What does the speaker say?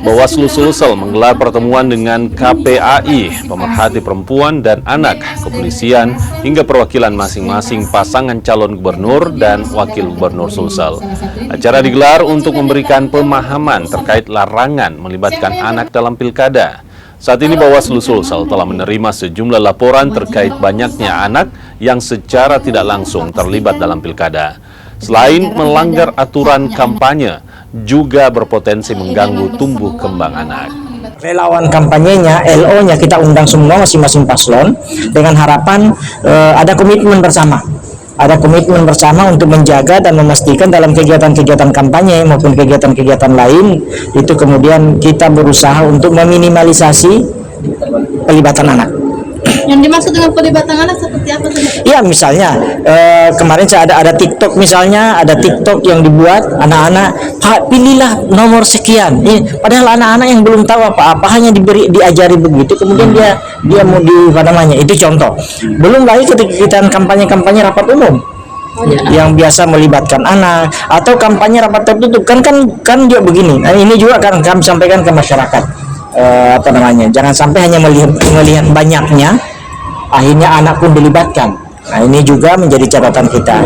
Bawaslu Sulsel menggelar pertemuan dengan KPAI, pemerhati perempuan dan anak, kepolisian, hingga perwakilan masing-masing pasangan calon gubernur dan wakil gubernur Sulsel. Acara digelar untuk memberikan pemahaman terkait larangan melibatkan anak dalam pilkada. Saat ini Bawaslu Sulsel telah menerima sejumlah laporan terkait banyaknya anak yang secara tidak langsung terlibat dalam pilkada. Selain melanggar aturan kampanye, juga berpotensi mengganggu tumbuh kembang anak. Relawan kampanyenya, LO-nya kita undang semua masing-masing paslon dengan harapan ada komitmen bersama. Ada komitmen bersama untuk menjaga dan memastikan dalam kegiatan-kegiatan kampanye maupun kegiatan-kegiatan lain itu kemudian kita berusaha untuk meminimalisasi pelibatan anak. Yang dimaksud dengan pelibatan anak seperti apa? Iya, misalnya kemarin saya ada TikTok, misalnya ada TikTok yang dibuat anak-anak, Pak pilihlah nomor sekian. Padahal anak-anak yang belum tahu apa-apa hanya diajari begitu, kemudian dia mau itu contoh. Belum lagi kegiatan kampanye rapat umum. Yang biasa melibatkan anak atau kampanye rapat tertutup kan dia begini. Nah, ini juga kan kami sampaikan ke masyarakat. Jangan sampai hanya melihat banyaknya akhirnya anak pun dilibatkan. Nah, ini juga menjadi catatan kita.